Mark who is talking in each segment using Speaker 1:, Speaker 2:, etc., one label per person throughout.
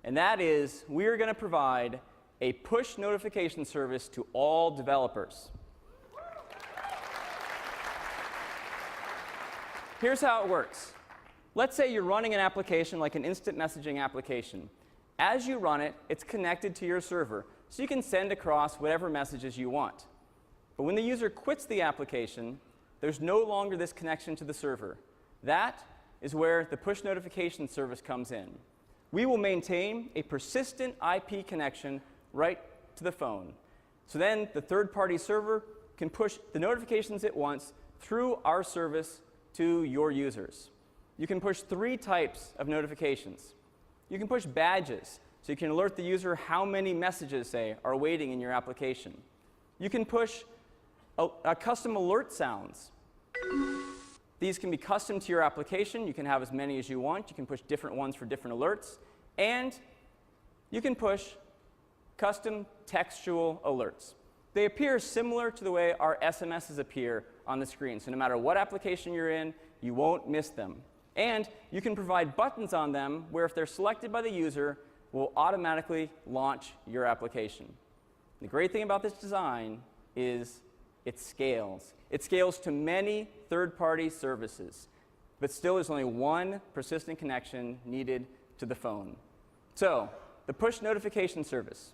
Speaker 1: and that is we are going to provide a push notification service to all developers. Here's how it works. Let's say you're running an application like an instant messaging application. As you run it, it's connected to your server, so you can send across whatever messages you want. But when the user quits the application, there's no longer this connection to the server. That is where the push notification service comes in. We will maintain a persistent IP connection right to the phone. So then the third-party server can push the notifications it wants through our service to your users. You can push 3 types of notifications. You can push badges, so you can alert the user how many messages, say, are waiting in your application. You can push custom alert sounds. These can be custom to your application. You can have as many as you want. You can push different ones for different alerts. And you can push custom textual alerts. They appear similar to the way our SMSs appear on the screen. So no matter what application you're in, you won't miss them. And you can provide buttons on them where if they're selected by the user, will automatically launch your application. The great thing about this design is it scales. It scales to many third-party services, but still there's only one persistent connection needed to the phone. So the push notification service.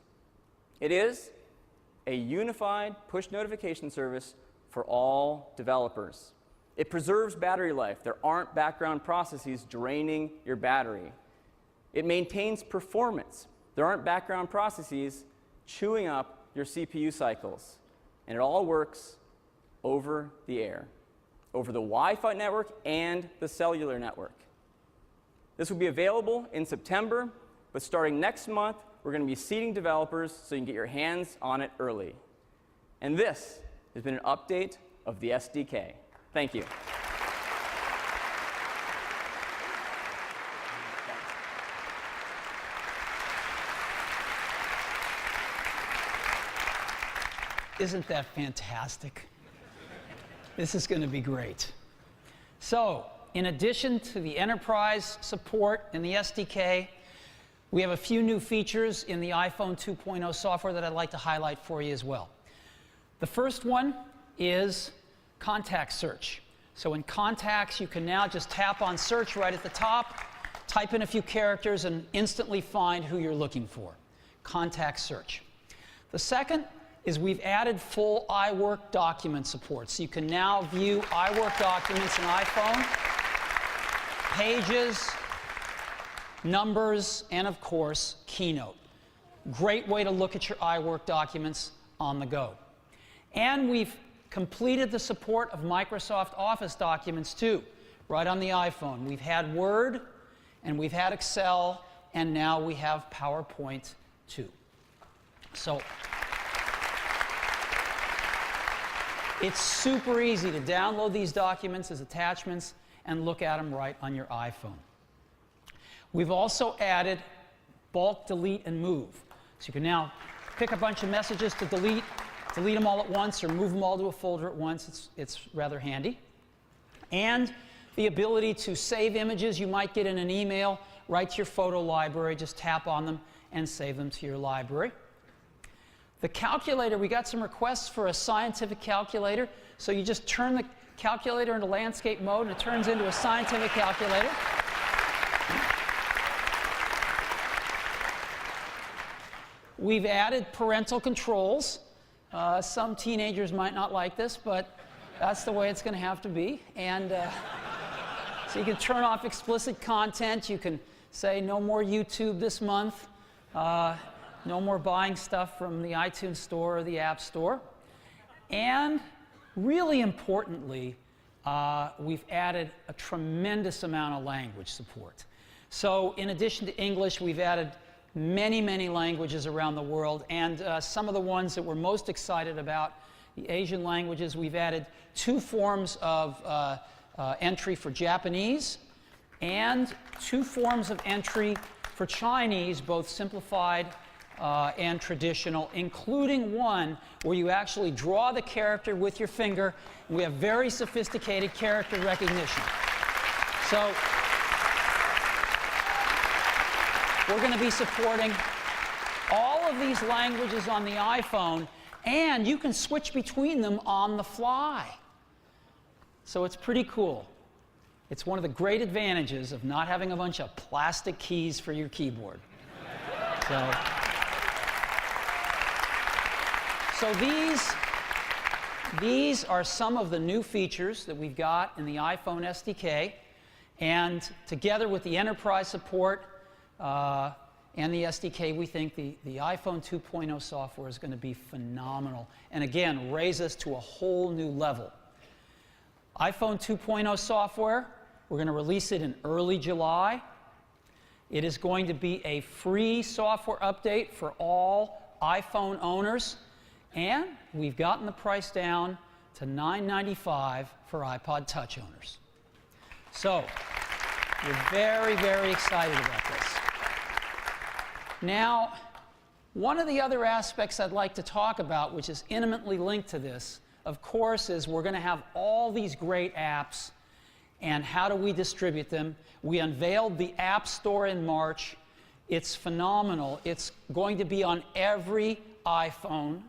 Speaker 1: It is a unified push notification service for all developers. It preserves battery life. There aren't background processes draining your battery. It maintains performance. There aren't background processes chewing up your CPU cycles. And it all works over the air, over the Wi-Fi network and the cellular network. This will be available in September, but starting next month, we're going to be seeding developers so you can get your hands on it early. And this has been an update of the SDK. Thank you.
Speaker 2: Isn't that fantastic? This is going to be great. So, in addition to the enterprise support in the SDK, we have a few new features in the iPhone 2.0 software that I'd like to highlight for you as well. The first one is contact search. So in contacts, you can now just tap on search right at the top, type in a few characters, and instantly find who you're looking for. Contact search. The second is we've added full iWork document support. So you can now view iWork documents in iPhone, pages, numbers, and of course, Keynote. Great way to look at your iWork documents on the go. And we've completed the support of Microsoft Office documents too, right on the iPhone. We've had Word, and we've had Excel, and now we have PowerPoint too. So it's super easy to download these documents as attachments and look at them right on your iPhone. We've also added bulk delete and move. So you can now pick a bunch of messages to delete them all at once, or move them all to a folder at once. It's rather handy. And the ability to save images you might get in an email right to your photo library. Just tap on them and save them to your library. The calculator, we got some requests for a scientific calculator. So you just turn the calculator into landscape mode, and it turns into a scientific calculator. We've added parental controls. Some teenagers might not like this, but that's the way it's going to have to be. And so you can turn off explicit content. You can say no more YouTube this month. No more buying stuff from the iTunes Store or the App Store. And really importantly, we've added a tremendous amount of language support. So in addition to English, we've added many, many languages around the world. And some of the ones that we're most excited about, the Asian languages, we've added 2 forms of entry for Japanese and 2 forms of entry for Chinese, both simplified and traditional, including one where you actually draw the character with your finger. We have very sophisticated character recognition. So we're going to be supporting all of these languages on the iPhone, and you can switch between them on the fly. So it's pretty cool. It's one of the great advantages of not having a bunch of plastic keys for your keyboard. So these are some of the new features that we've got in the iPhone SDK, and together with the enterprise support and the SDK, we think the iPhone 2.0 software is going to be phenomenal, and again, raise us to a whole new level. iPhone 2.0 software, we're going to release it in early July. It is going to be a free software update for all iPhone owners, and we've gotten the price down to $9.95 for iPod Touch owners. So, we're very, very excited about this. Now, one of the other aspects I'd like to talk about, which is intimately linked to this, of course, is we're going to have all these great apps, and how do we distribute them? We unveiled the App Store in March. It's phenomenal. It's going to be on every iPhone.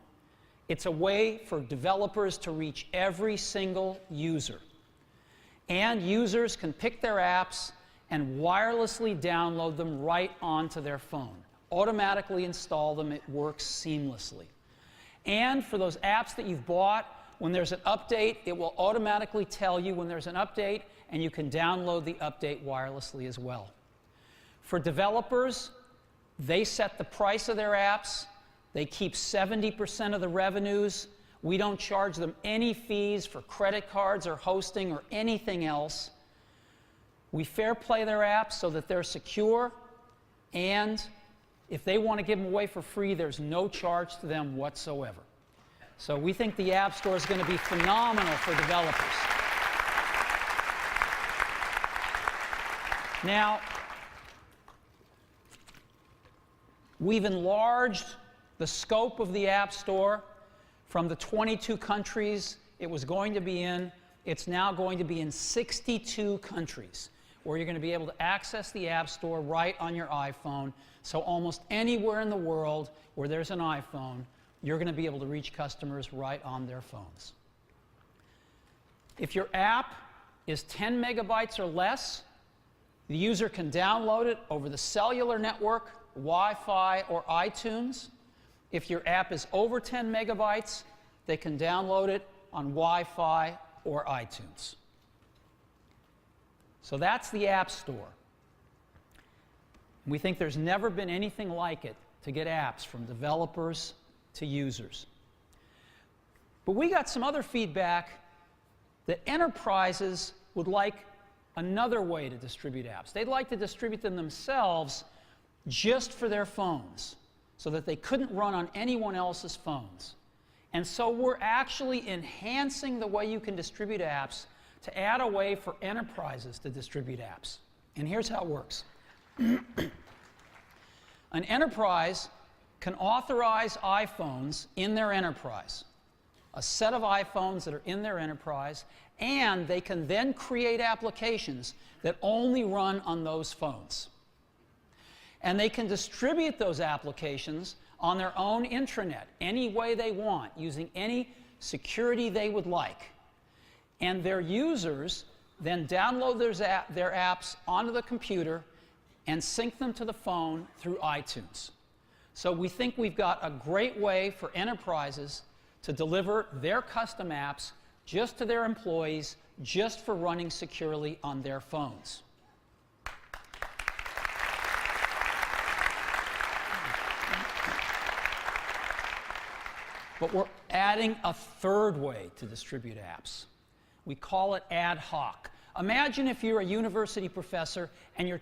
Speaker 2: It's a way for developers to reach every single user. And users can pick their apps and wirelessly download them right onto their phone. Automatically install them. It works seamlessly. And for those apps that you've bought, when there's an update, it will automatically tell you when there's an update, and you can download the update wirelessly as well. For developers, they set the price of their apps. They keep 70% of the revenues. We don't charge them any fees for credit cards or hosting or anything else. We fair play their apps so that they're secure, and if they want to give them away for free, there's no charge to them whatsoever. So we think the App Store is going to be phenomenal for developers. Now, we've enlarged the scope of the App Store from the 22 countries it was going to be in. It's now going to be in 62 countries, where you're going to be able to access the App Store right on your iPhone. So almost anywhere in the world where there's an iPhone, you're going to be able to reach customers right on their phones. If your app is 10 megabytes or less, the user can download it over the cellular network, Wi-Fi, or iTunes. If your app is over 10 megabytes, they can download it on Wi-Fi or iTunes. So that's the App Store. We think there's never been anything like it to get apps from developers to users. But we got some other feedback that enterprises would like another way to distribute apps. They'd like to distribute them themselves just for their phones, so that they couldn't run on anyone else's phones. And so we're actually enhancing the way you can distribute apps to add a way for enterprises to distribute apps. And here's how it works. An enterprise can authorize iPhones in their enterprise, a set of iPhones that are in their enterprise, and they can then create applications that only run on those phones. And they can distribute those applications on their own intranet any way they want, using any security they would like. And their users then download their apps onto the computer and sync them to the phone through iTunes. So we think we've got a great way for enterprises to deliver their custom apps just to their employees, just for running securely on their phones. But we're adding a third way to distribute apps. We call it ad hoc. Imagine if you're a university professor and you're